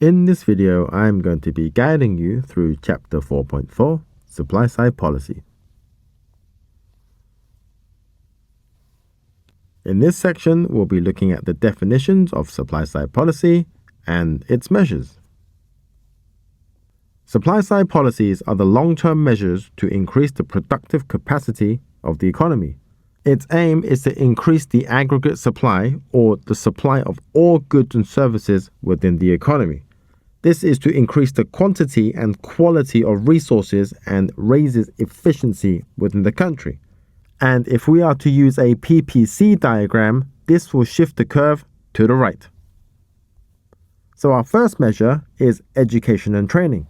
In this video, I'm going to be guiding you through Chapter 4.4, Supply Side Policy. In this section, we'll be looking at the definitions of supply side policy and its measures. Supply side policies are the long-term measures to increase the productive capacity of the economy. Its aim is to increase the aggregate supply or the supply of all goods and services within the economy. This is to increase the quantity and quality of resources and raises efficiency within the country. And if we are to use a PPC diagram, this will shift the curve to the right. So our first measure is education and training.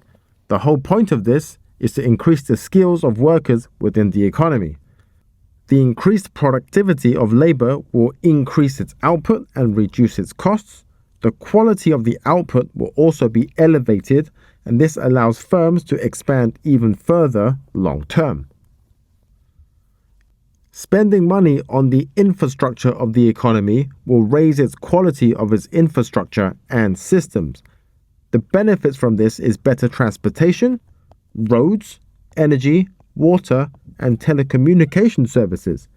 The whole point of this is to increase the skills of workers within the economy. The increased productivity of labor will increase its output and reduce its costs. The quality of the output will also be elevated, and this allows firms to expand even further long term. Spending money on the infrastructure of the economy will raise its quality of its infrastructure and systems. The benefits from this is better transportation, roads, energy, water, and telecommunication services.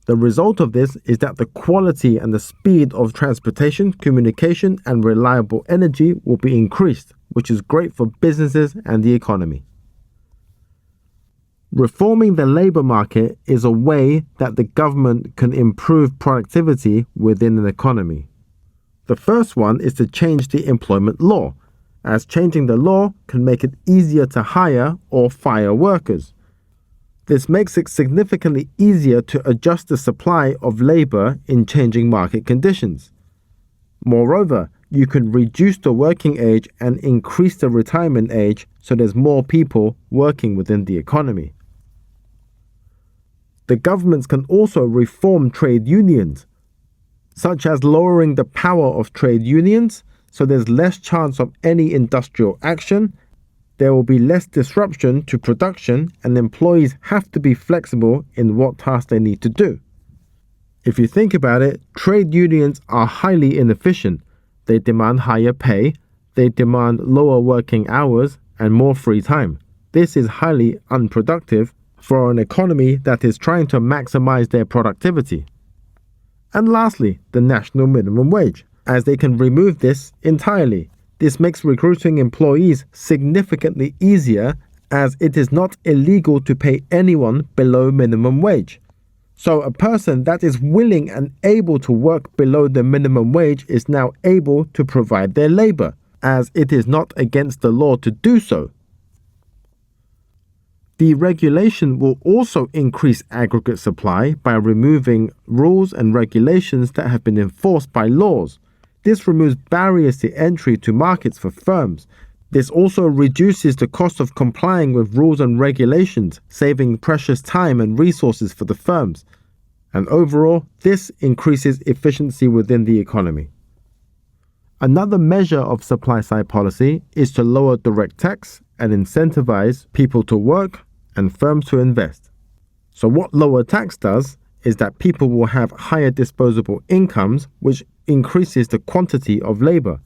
The result of this is that the quality and the speed of transportation, communication, and reliable energy will be increased, which is great for businesses and the economy. Reforming the labor market is a way that the government can improve productivity within an economy. The first one is to change the employment law, as changing the law can make it easier to hire or fire workers. This makes it significantly easier to adjust the supply of labor in changing market conditions. Moreover, you can reduce the working age and increase the retirement age so there's more people working within the economy. The governments can also reform trade unions, such as lowering the power of trade unions so there's less chance of any industrial action. There will be less disruption to production, and employees have to be flexible in what tasks they need to do. If you think about it, trade unions are highly inefficient. They demand higher pay, they demand lower working hours, and more free time. This is highly unproductive for an economy that is trying to maximize their productivity. And lastly, the national minimum wage, as they can remove this entirely. This makes recruiting employees significantly easier, as it is not illegal to pay anyone below minimum wage. So a person that is willing and able to work below the minimum wage is now able to provide their labor, as it is not against the law to do so. Deregulation will also increase aggregate supply by removing rules and regulations that have been enforced by laws. This removes barriers to entry to markets for firms. This also reduces the cost of complying with rules and regulations, saving precious time and resources for the firms. And overall, this increases efficiency within the economy. Another measure of supply-side policy is to lower direct tax and incentivize people to work and firms to invest. So what lower tax does is that people will have higher disposable incomes, which increases the quantity of labor.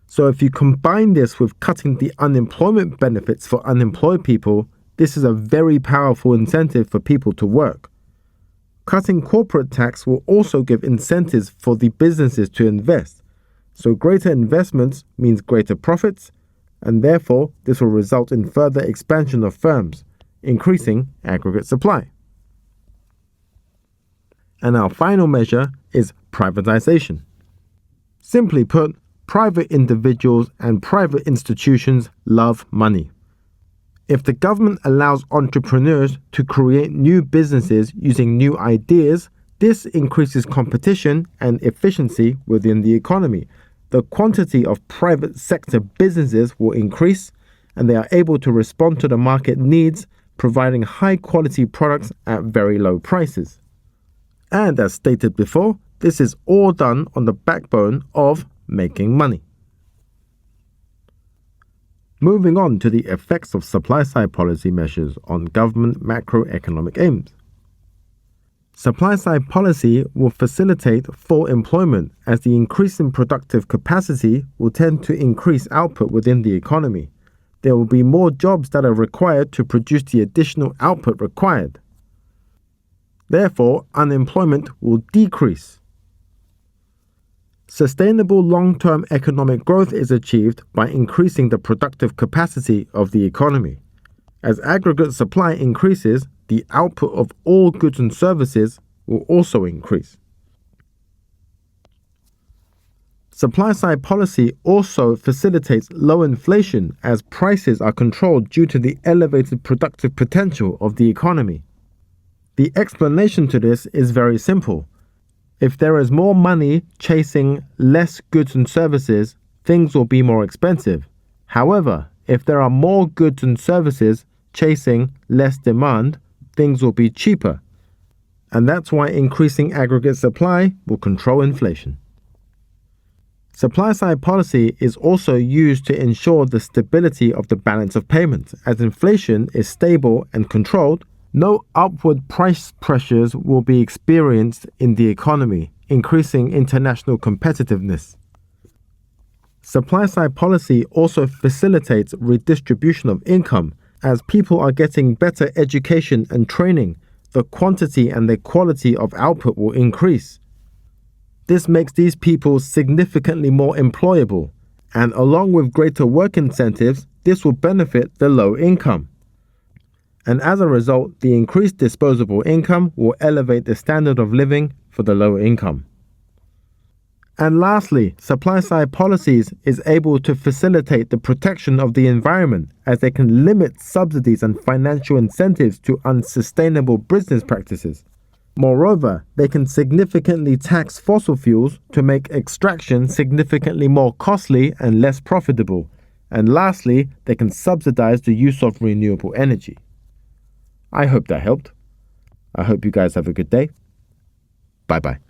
So if you combine this with cutting the unemployment benefits for unemployed people, this is a very powerful incentive for people to work. Cutting corporate tax will also give incentives for the businesses to invest. So greater investments means greater profits, and therefore this will result in further expansion of firms, increasing aggregate supply. And our final measure is privatization. Simply put, private individuals and private institutions love money. If the government allows entrepreneurs to create new businesses using new ideas, this increases competition and efficiency within the economy. The quantity of private sector businesses will increase, and they are able to respond to the market needs, providing high-quality products at very low prices. And as stated before, this is all done on the backbone of making money. Moving on to the effects of supply-side policy measures on government macroeconomic aims. Supply-side policy will facilitate full employment as the increase in productive capacity will tend to increase output within the economy. There will be more jobs that are required to produce the additional output required. Therefore, unemployment will decrease. Sustainable long-term economic growth is achieved by increasing the productive capacity of the economy. As aggregate supply increases, the output of all goods and services will also increase. Supply-side policy also facilitates low inflation as prices are controlled due to the elevated productive potential of the economy. The explanation to this is very simple. If there is more money chasing less goods and services, things will be more expensive. However, if there are more goods and services chasing less demand, things will be cheaper. And that's why increasing aggregate supply will control inflation. Supply-side policy is also used to ensure the stability of the balance of payments. As inflation is stable and controlled, no upward price pressures will be experienced in the economy, increasing international competitiveness. Supply-side policy also facilitates redistribution of income. As people are getting better education and training, the quantity and the quality of output will increase. This makes these people significantly more employable, and along with greater work incentives, this will benefit the low income. And as a result, the increased disposable income will elevate the standard of living for the lower income. And lastly, supply-side policies is able to facilitate the protection of the environment as they can limit subsidies and financial incentives to unsustainable business practices. Moreover, they can significantly tax fossil fuels to make extraction significantly more costly and less profitable. And lastly, they can subsidize the use of renewable energy. I hope that helped. I hope you guys have a good day. Bye-bye.